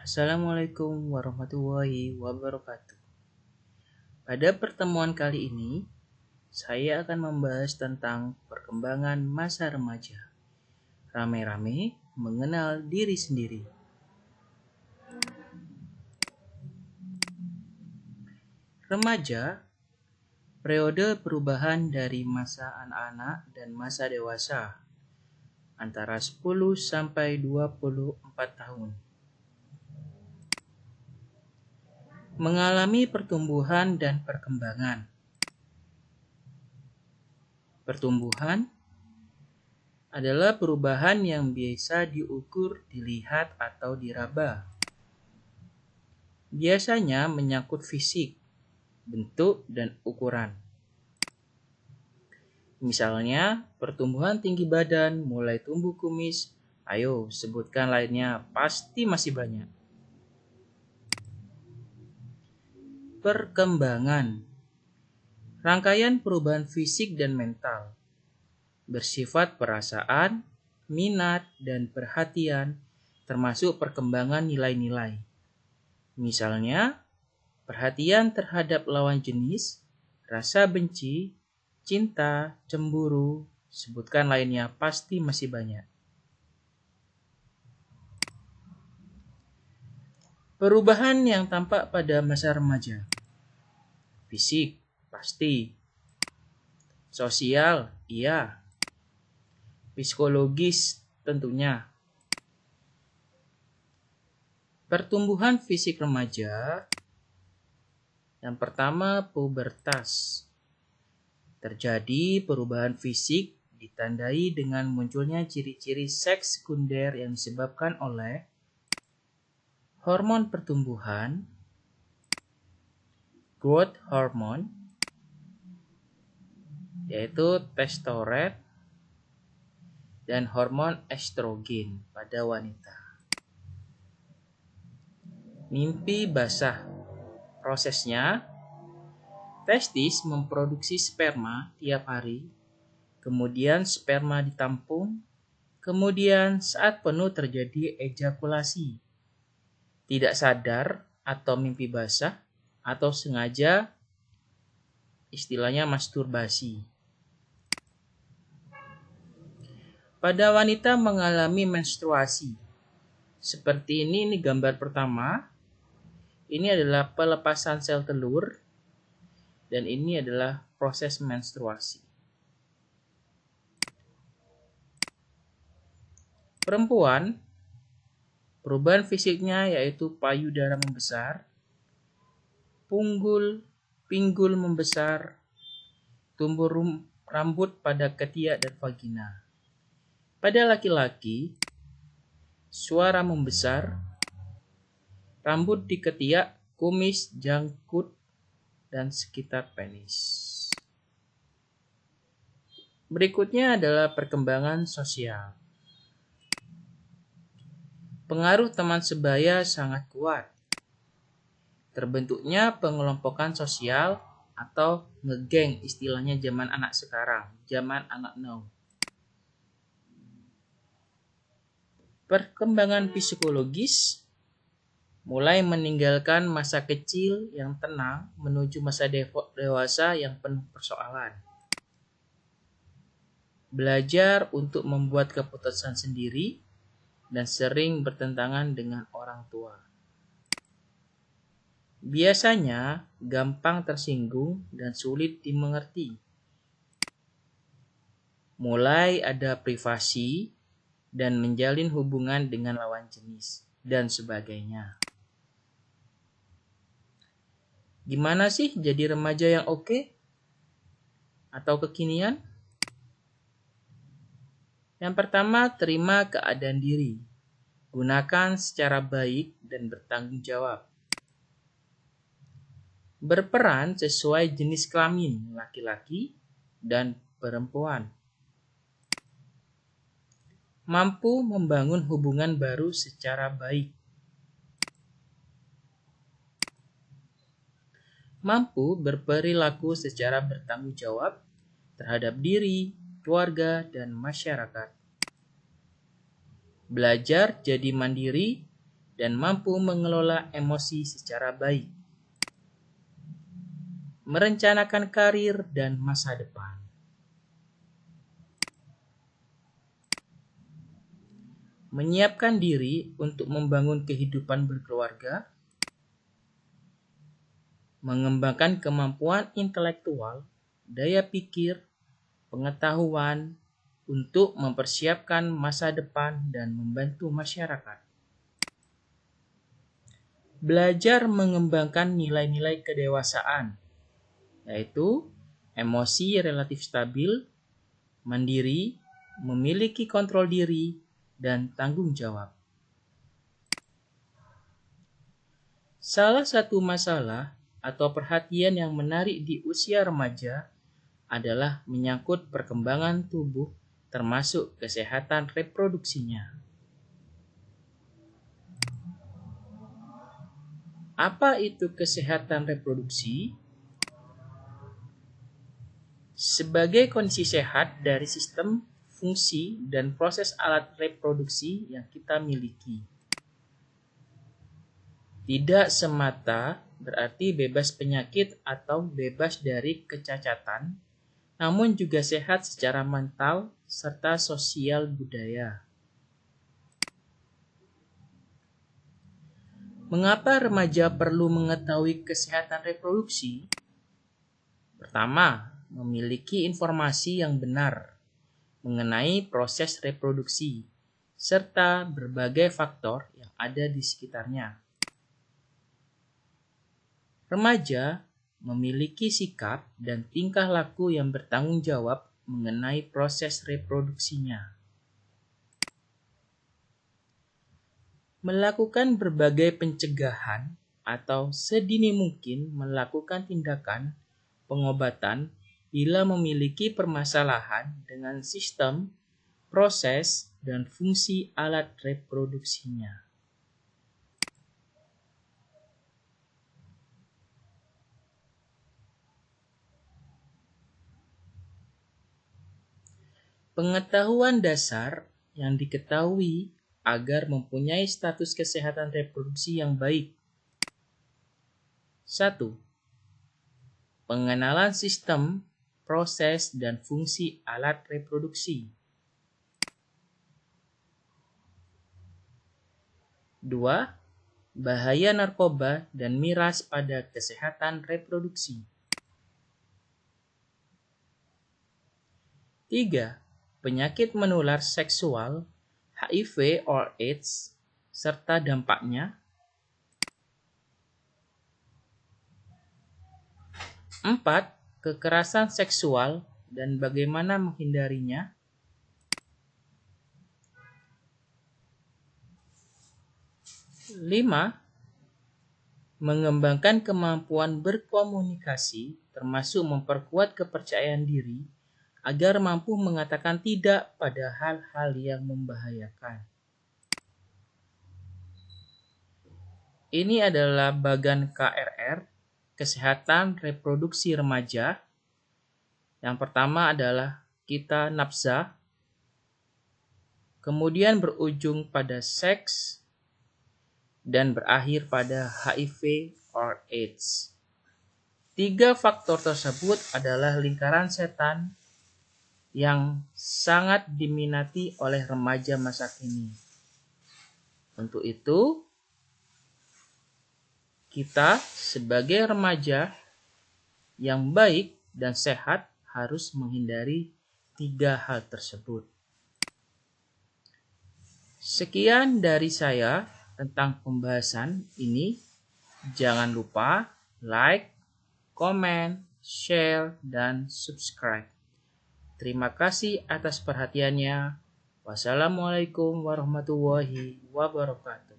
Assalamualaikum warahmatullahi wabarakatuh. Pada pertemuan kali ini, saya akan membahas tentang perkembangan masa remaja. Rame-rame mengenal diri sendiri. Remaja, periode perubahan dari masa anak-anak dan masa dewasa, antara 10 sampai 24 tahun. Mengalami pertumbuhan dan perkembangan. Pertumbuhan adalah perubahan yang biasa diukur, dilihat, atau diraba. Biasanya menyangkut fisik, bentuk, dan ukuran. Misalnya, pertumbuhan tinggi badan, mulai tumbuh kumis. Ayo, sebutkan lainnya, pasti masih banyak. Perkembangan, rangkaian perubahan fisik dan mental, bersifat perasaan, minat, dan perhatian, termasuk perkembangan nilai-nilai. Misalnya, perhatian terhadap lawan jenis, rasa benci, cinta, cemburu, sebutkan lainnya, pasti masih banyak. Perubahan yang tampak pada masa remaja. Fisik, pasti. Sosial, iya. Psikologis, tentunya. Pertumbuhan fisik remaja. Yang pertama, pubertas. Terjadi perubahan fisik ditandai dengan munculnya ciri-ciri seks sekunder yang disebabkan oleh hormon pertumbuhan, growth hormone, yaitu testosteron dan hormon estrogen pada wanita. Mimpi basah. Prosesnya, testis memproduksi sperma tiap hari, kemudian sperma ditampung, kemudian saat penuh terjadi ejakulasi. Tidak sadar atau mimpi basah atau sengaja, istilahnya masturbasi. Pada wanita mengalami menstruasi. Seperti ini gambar pertama. Ini adalah pelepasan sel telur. Dan ini adalah proses menstruasi. Perempuan, perubahan fisiknya yaitu payudara membesar, pinggul membesar, tumbuh rambut pada ketiak dan vagina. Pada laki-laki, suara membesar, rambut di ketiak, kumis, janggut, dan sekitar penis. Berikutnya adalah perkembangan sosial. Pengaruh teman sebaya sangat kuat. Terbentuknya pengelompokan sosial atau ngegeng, istilahnya zaman anak sekarang, zaman anak now. Perkembangan psikologis, mulai meninggalkan masa kecil yang tenang menuju masa dewasa yang penuh persoalan. Belajar untuk membuat keputusan sendiri dan sering bertentangan dengan orang tua. Biasanya gampang tersinggung dan sulit dimengerti. Mulai ada privasi dan menjalin hubungan dengan lawan jenis dan sebagainya. Gimana sih jadi remaja yang oke? Atau kekinian? Yang pertama, terima keadaan diri. Gunakan secara baik dan bertanggung jawab. Berperan sesuai jenis kelamin laki-laki dan perempuan. Mampu membangun hubungan baru secara baik. Mampu berperilaku secara bertanggung jawab terhadap diri, keluarga, dan masyarakat. Belajar jadi mandiri dan mampu mengelola emosi secara baik, merencanakan karir dan masa depan, menyiapkan diri untuk membangun kehidupan berkeluarga, mengembangkan kemampuan intelektual, daya pikir, pengetahuan untuk mempersiapkan masa depan dan membantu masyarakat. Belajar mengembangkan nilai-nilai kedewasaan, yaitu emosi relatif stabil, mandiri, memiliki kontrol diri, dan tanggung jawab. Salah satu masalah atau perhatian yang menarik di usia remaja adalah menyangkut perkembangan tubuh termasuk kesehatan reproduksinya. Apa itu kesehatan reproduksi? Sebagai kondisi sehat dari sistem, fungsi, dan proses alat reproduksi yang kita miliki. Tidak semata berarti bebas penyakit atau bebas dari kecacatan, namun juga sehat secara mental serta sosial budaya. Mengapa remaja perlu mengetahui kesehatan reproduksi? Pertama, memiliki informasi yang benar mengenai proses reproduksi serta berbagai faktor yang ada di sekitarnya. Remaja memiliki sikap dan tingkah laku yang bertanggung jawab mengenai proses reproduksinya. Melakukan berbagai pencegahan atau sedini mungkin melakukan tindakan pengobatan bila memiliki permasalahan dengan sistem, proses, dan fungsi alat reproduksinya. Pengetahuan dasar yang diketahui agar mempunyai status kesehatan reproduksi yang baik. 1. Pengenalan sistem, proses, dan fungsi alat reproduksi. 2. Bahaya narkoba dan miras pada kesehatan reproduksi. 3. Penyakit menular seksual, HIV or AIDS, serta dampaknya. 4. Kekerasan seksual dan bagaimana menghindarinya. 5. Mengembangkan kemampuan berkomunikasi, termasuk memperkuat kepercayaan diri, agar mampu mengatakan tidak pada hal-hal yang membahayakan. Ini adalah bagan KRR, Kesehatan Reproduksi Remaja. Yang pertama adalah kita nafsa, kemudian berujung pada seks, dan berakhir pada HIV or AIDS. 3 faktor tersebut adalah lingkaran setan yang sangat diminati oleh remaja masa kini. Untuk itu, kita sebagai remaja yang baik dan sehat harus menghindari 3 hal tersebut. Sekian dari saya tentang pembahasan ini. Jangan lupa like, komen, share, dan subscribe. Terima kasih atas perhatiannya. Wassalamualaikum warahmatullahi wabarakatuh.